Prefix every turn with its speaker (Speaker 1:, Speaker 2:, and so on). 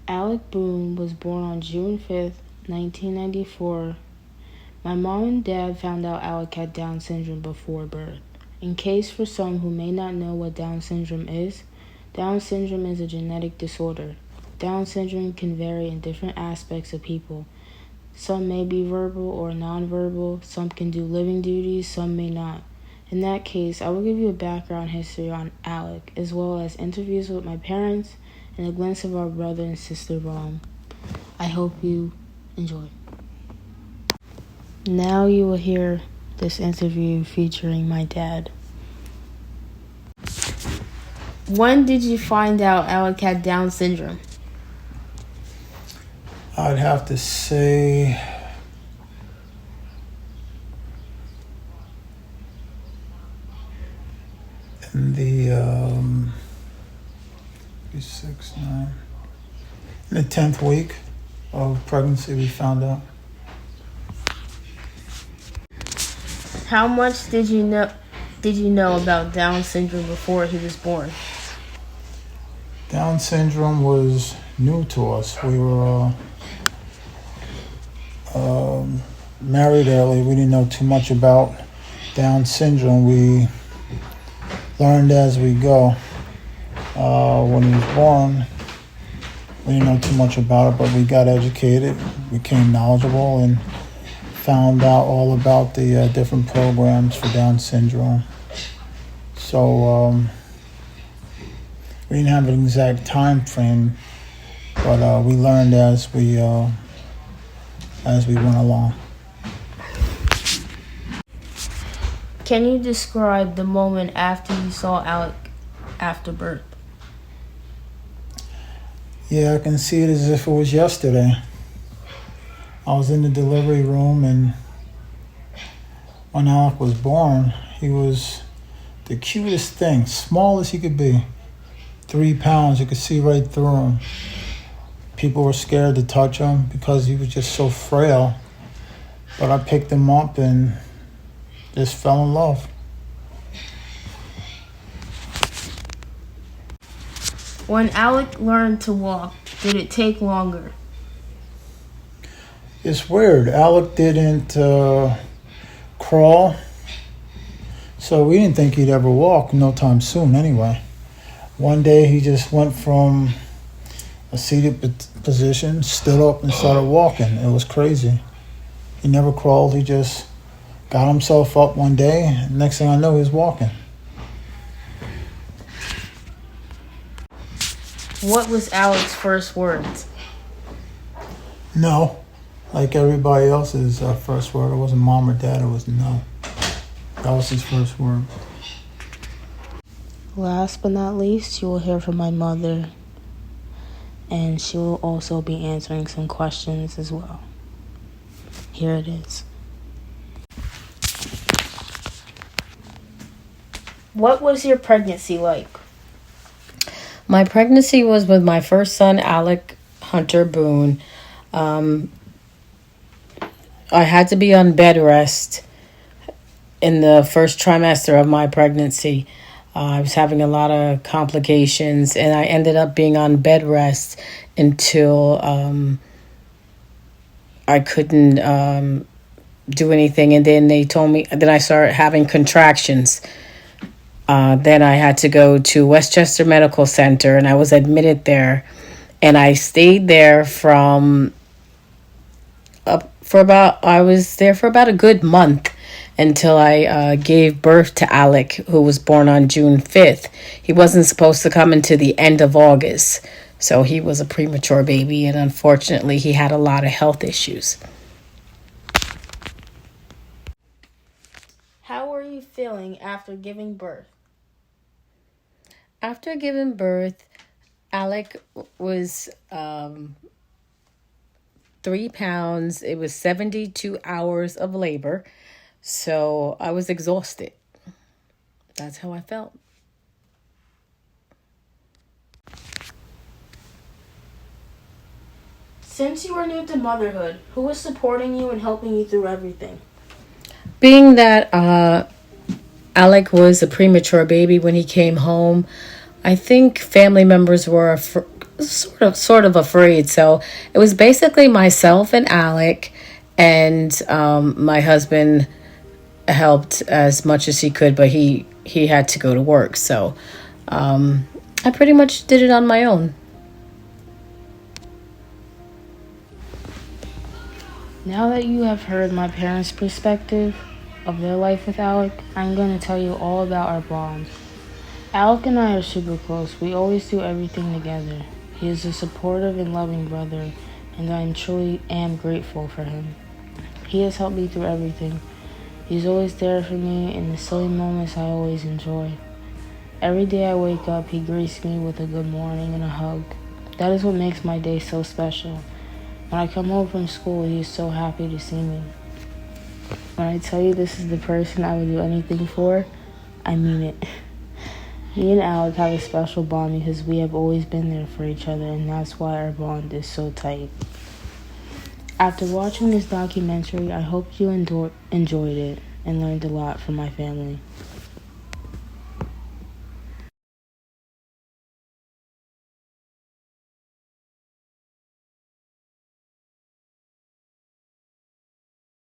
Speaker 1: Alec Boone was born on June 5th, 1994. My mom and dad found out Alec had Down syndrome before birth. In case for some who may not know what Down syndrome is a genetic disorder. Down syndrome can vary in different aspects of people. Some may be verbal or nonverbal, some can do living duties, some may not. In that case, I will give you a background history on Alec, as well as interviews with my parents and a glimpse of our brother and sister Rom. I hope you enjoy. Now you will hear this interview featuring my dad. When did you find out Alec had Down syndrome?
Speaker 2: I'd have to say in the 10th week of pregnancy we found out.
Speaker 1: How much did you know about Down syndrome before he was born?
Speaker 2: Down syndrome was new to us. We were married early. We didn't know too much about Down syndrome. We learned as we go. When he was born, we didn't know too much about it, but we got educated, became knowledgeable, and found out all about the different programs for Down syndrome. So we didn't have an exact time frame, but we learned as we went along.
Speaker 1: Can you describe the moment after you saw Alec after birth?
Speaker 2: Yeah, I can see it as if it was yesterday. I was in the delivery room, and when Alec was born, he was the cutest thing, small as he could be. 3 pounds, you could see right through him. People were scared to touch him because he was just so frail. But I picked him up and just fell in love.
Speaker 1: When Alec learned to walk, did it take longer?
Speaker 2: It's weird. Alec didn't crawl, so we didn't think he'd ever walk no time soon anyway. One day he just went from a seated position, stood up and started walking. It was crazy. He never crawled. He just got himself up one day, and next thing I know, he was walking.
Speaker 1: What was Alec's first words?
Speaker 2: No. Like everybody else's first word. It wasn't mom or dad, it was no. That was his first word.
Speaker 1: Last but not least, you will hear from my mother, and she will also be answering some questions as well. Here it is. What was your pregnancy like?
Speaker 3: My pregnancy was with my first son, Alec Hunter Boone. I had to be on bed rest in the first trimester of my pregnancy. I was having a lot of complications, and I ended up being on bed rest until I couldn't do anything. And then they told me, then I started having contractions. Then I had to go to Westchester Medical Center, and I was admitted there. And I stayed there I was there for about a good month until I gave birth to Alec, who was born on June 5th. He wasn't supposed to come until the end of August, so he was a premature baby, and unfortunately he had a lot of health issues.
Speaker 1: How were you feeling after giving birth?
Speaker 3: After giving birth, Alec was 3 pounds. It was 72 hours of labor. So I was exhausted. That's how I felt.
Speaker 1: Since you were new to motherhood, who was supporting you and helping you through everything?
Speaker 3: Being that Alec was a premature baby when he came home, I think family members were sort of afraid. So it was basically myself and Alec, and my husband helped as much as he could, but he had to go to work. So I pretty much did it on my own.
Speaker 1: Now that you have heard my parents' perspective of their life with Alec, I'm going to tell you all about our bond. Alec and I are super close. We always do everything together. He is a supportive and loving brother, and I truly am grateful for him. He has helped me through everything. He's always there for me in the silly moments I always enjoy. Every day I wake up, he greets me with a good morning and a hug. That is what makes my day so special. When I come home from school, he is so happy to see me. When I tell you this is the person I would do anything for, I mean it. Me and Alec have a special bond because we have always been there for each other, and that's why our bond is so tight. After watching this documentary, I hope you enjoyed it and learned a lot from my family.